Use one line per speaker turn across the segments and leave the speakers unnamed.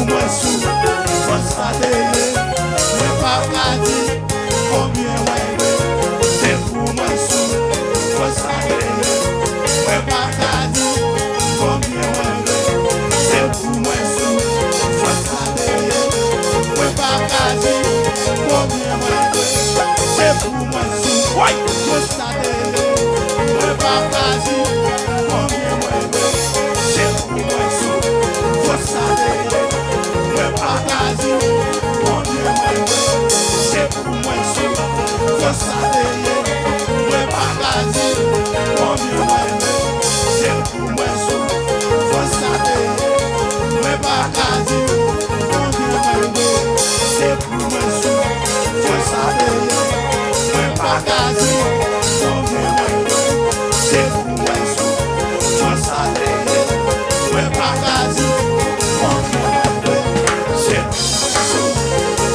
mwen sou, fos sa deye, mwen pa kadi, konbyen mwen we. Se pou mwen sou, fos sa deye, mwen pa kadi, konbyen mwen we. Se pou mwen sou, fos sa deye, mwen pa kadi, konbyen mwen we. Se pou mwen sou, fos sa deye, mwen pa kadi, konbyen mwen we. Se pou mwen sou, fos sa deye, mwen pa kadi, konbyen mwen we. Se pou mwen sou, fos sa deye, mwen pa kadi, konbyen mwen we. Se pou mwen sou, fos sa deye, mwen pa kadi, konbyen mwen we. Se pou mwen sou, fos sa deye, mwen pa kadi, konbyen mwen we. Se pou mwen sou, fos sa deye, mwen pa kadi, konbyen mwen we. Se pou mwen sou, fos sa deye, mwen pa kadi, konbyen mwen we. Se pou mwen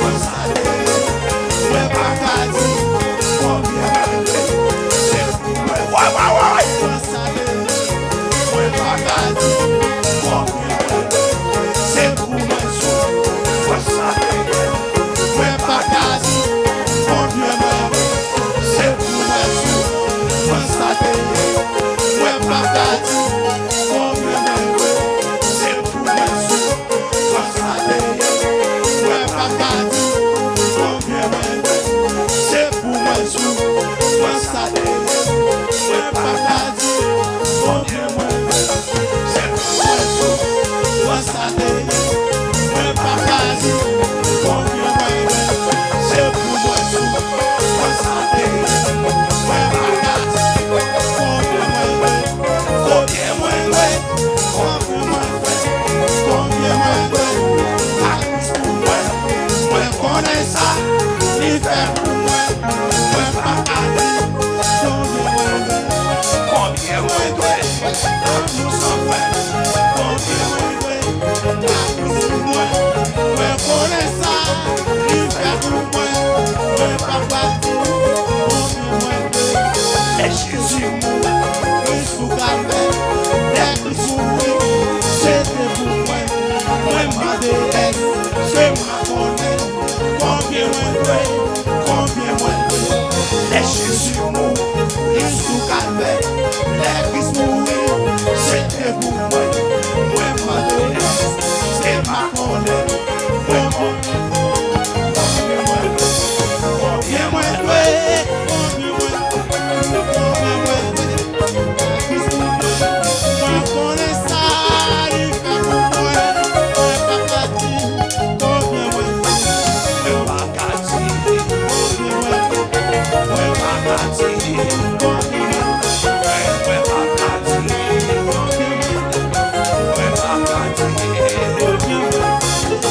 fos sa deye, mwen pa kadi, konbyen mwen we. Se pou mwen sou, fos sa deye, mwen pa kadi, konbyen mwen we. Se pou mwen sou, fos sa deye, mwen pa kadi, konbyen mwen we. Se pou mwen sou, fos sa deye, mwen pa kadi, konbyen mwen we. Se pou mwen sou, fos sa deye, mwen pa kadi, konbyen mwen we. Se pou mwen sou, fos sa deye, mwen pa kadi, konbyen mwen we. Se pou mwen sou, fos sa deye, mwen pa kadi, konbyen mwen we. Konbyen mwen we, konbyen mwen we, konbyen mwen we. A Kris pou mwen, mwen konen sa, li fè pou mwen, mwen pa kadi, konbyen mwen we. Konbyen mwen we, l'amour sans fin, konbyen mwen we. A Kris pou mwen, mwen konen sa, li fè pou mwen, mwen pa kadi, konbyen mwen we. Et Jésus mouri, Kris sou kalvè, et Kris mouri, c'était pour moi. Moi mandé c'est moi connais, combien moi vrai, combien moi vrai. Les Jésus mouri, Kris sou kalvè, et Kris mouri, c'était pour moi. Moi mandé c'est moi connais, moi connais, combien moi vrai, combien moi vrai, combien moi vrai, combien moi vrai. Kris mouri, moi connais ça, il fait pour moi, moi pas kadi, combien moi vrai, moi pas kadi, combien moi vrai, moi pas kadi, combien moi vrai, moi pas kadi, combien moi vrai, moi pas kadi, combien moi vrai.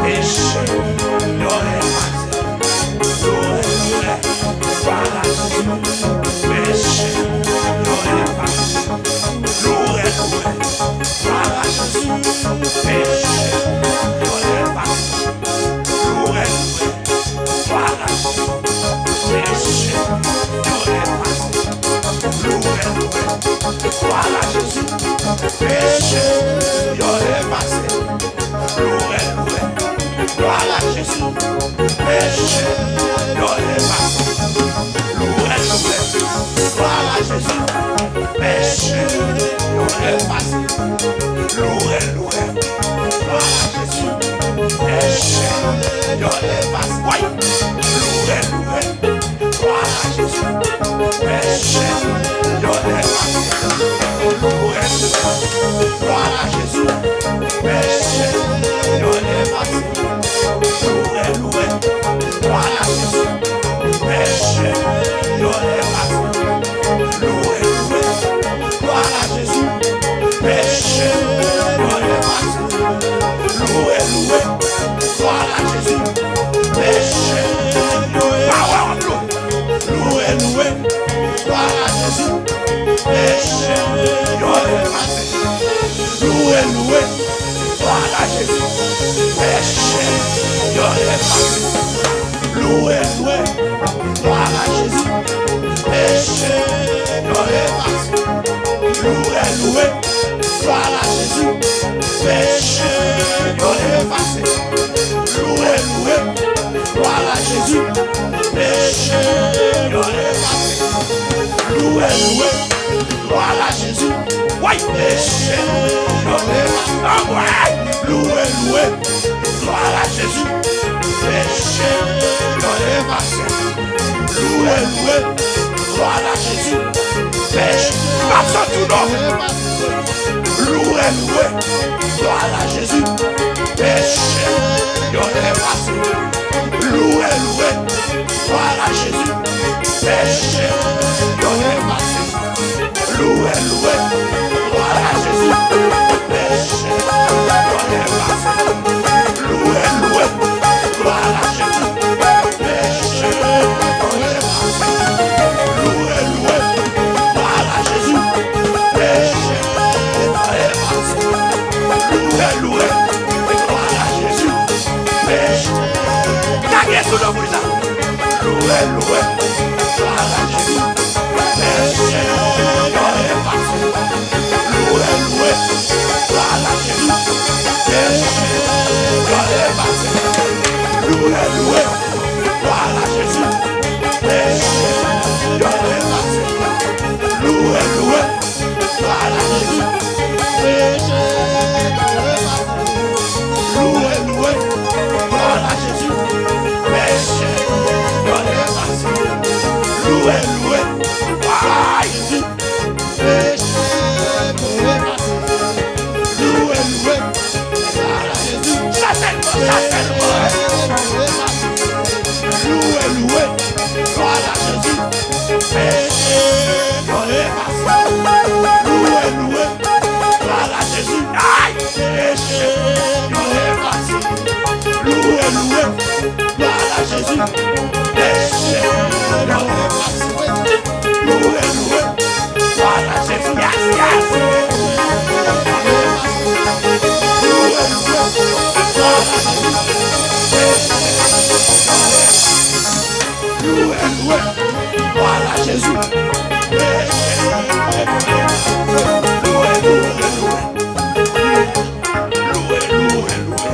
péché, yo effacé. Loué, loué, gloire à Jésus, péché, yo effacé. Loué, loué, gloire à Jésus, péché, yo effacé. Loué, loué, gloire à Jésus, péché, yo effacé. Loué, loué, gloire à Jésus, péché, yo effacé. Loué, loué, gloire à Jésus, péché, yo effacé. Loué, loué, gloire à Jésus, péché, yo effacé. Loué, loué, gloire à Jésus, péché, yo effacé. Oui, loué, loué, gloire à Jésus, péché, yo effacé. Loué, loué, gloire à Jésus, péché, yo effacé. Loué, loué, gloire à Jésus, péché, yo effacé. Loué, loué, gloire à Jésus, péché, yo effacé. Loué, loué, gloire à Jésus, péché, yo effacé. Loué, loué, gloire à Jésus, péché, yo effacé. Loué, loué, gloire à Jésus, péché, yo effacé. Loué, loué, gloire à Jésus, péché, yo effacé. Loué, loué, gloire à Jésus, péché, yo effacé. Loué, loué, gloire à Jésus, péché, yo effacé. Loué, loué, gloire à Jésus, oui, péché, yo effacé. Ah ouais, loué, loué, gloire à Jésus, péché, yo effacé. Loué, loué, gloire à Jésus, péché, absent tout nom. Loué, loué, gloire à Jésus, péché, yo effacé. Loué, loué, gloire à Jésus, péché, yo effacé. Loué, loué, gloire à Jésus, péché, yo effacé. Loué, loué, gloire à Jésus, péché, yo effacé. Loué, loué, gloire à Jésus, péché, yo effacé. Loué, loué, gloire à Jésus, péché. Gagnez sous le bruit là. Loué, loué, gloire à Jésus, péché, yo effacé. Loué, loué, gloire à Jésus, péché, yo effacé. Loué, loué, gloire à Jésus, péché, yo effacé. Loué, loué, gloire à Jésus, péché, yo effacé. Loué, loué, gloire à Jésus, péché, yo effacé. Loué, loué, gloire à Jésus, péché, yo effacé. Loué, loué, gloire à Jésus, chassez-moi. Loué, loué, gloire à Jésus, péché, yo effacé. Loué, loué, gloire à Jésus, aïe, péché, yo effacé. Loué, loué, gloire à Jésus, péché, yo effacé. Loué, loué, gloire à Jésus, yes, yes. Loué, loué, gloire à Jésus, péché, loué, loué, gloire à Jésus, péché, loué, loué, loué. Loué, loué, loué.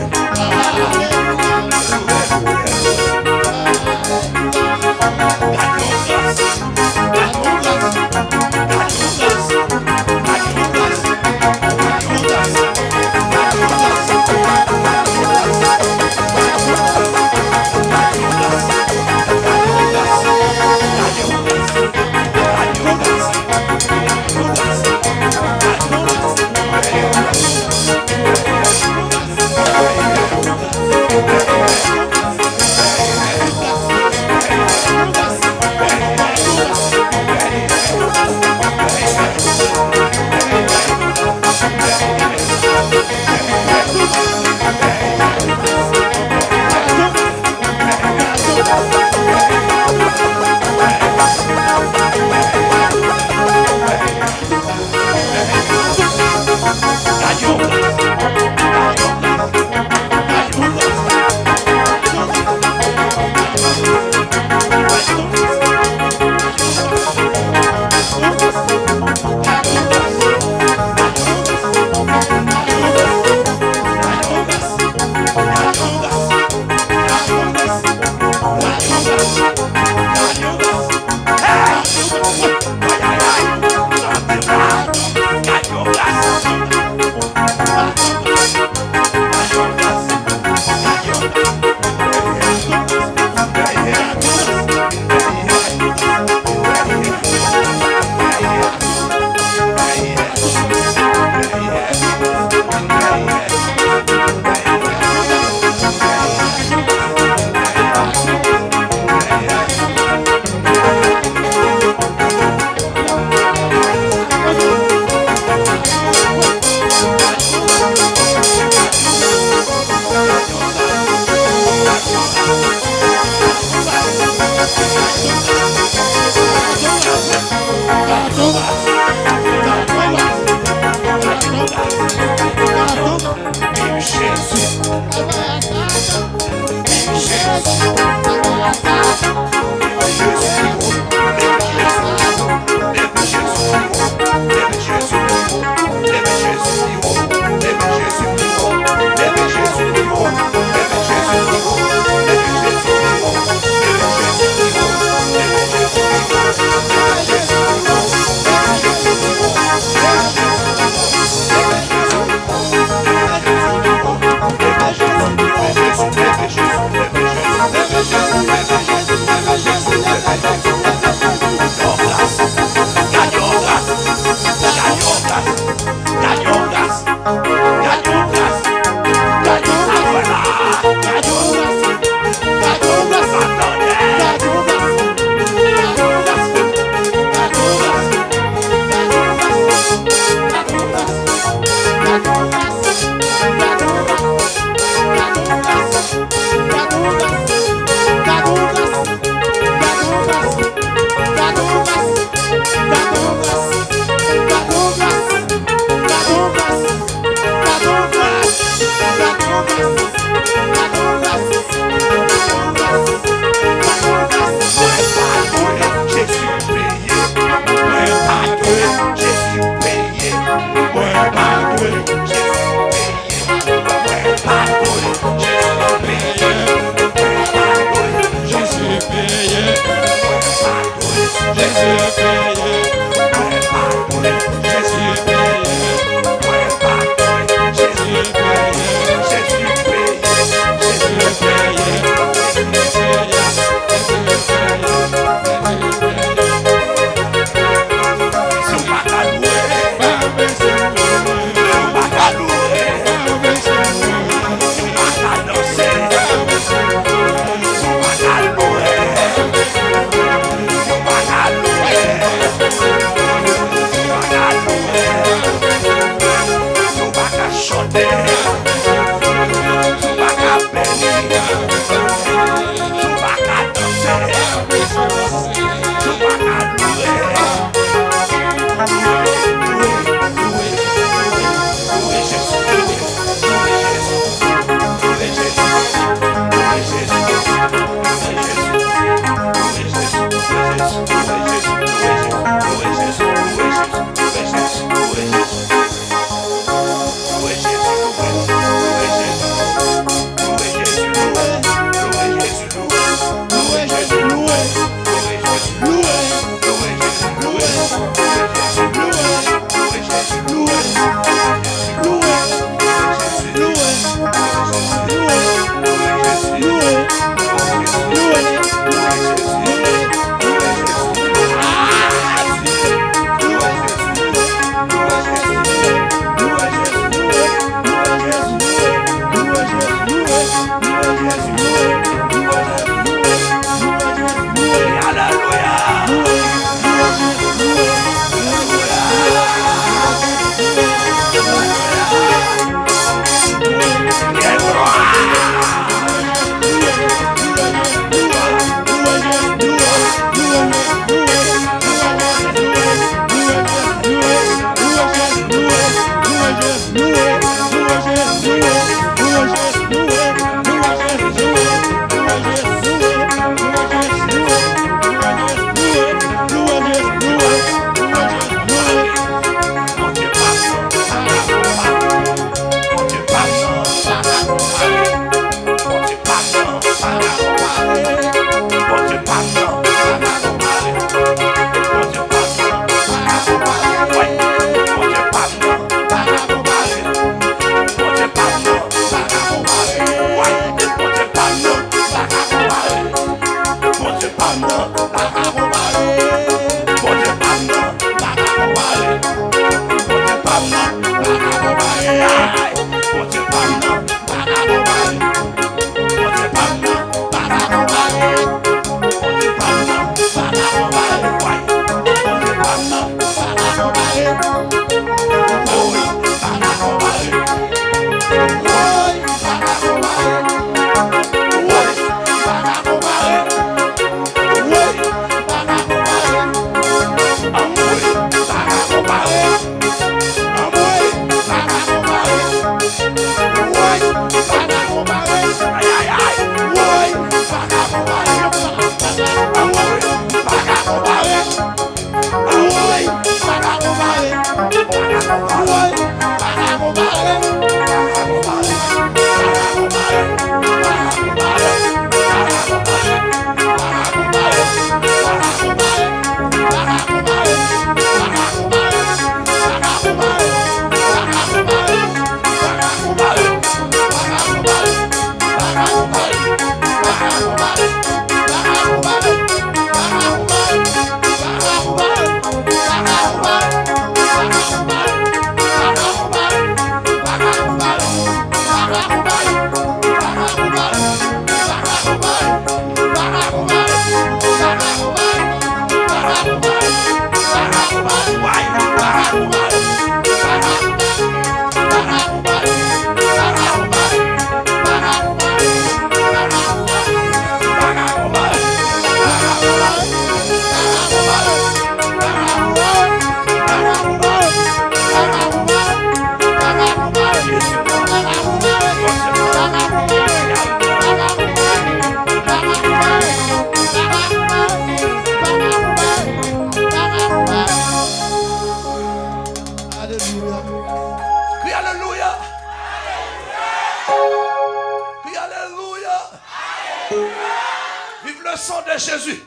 Jésus.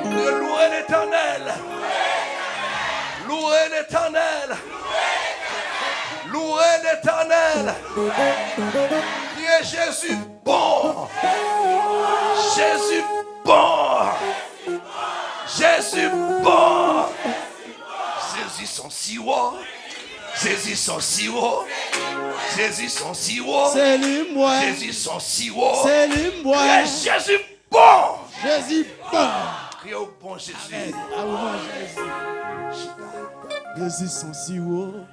De louer l'Éternel. Louer l'Éternel. Louer l'Éternel. Qui est Jésus bon. Jésus bon. Jésus bon. Jésus son sirop. Jésus son sirop. Jésus son sirop.
C'est lui moi.
Jésus son sirop.
C'est lui moi.
Jésus bon.
Jésus bon.
Criez au bon Jésus.
Amen. Jésus son sirop.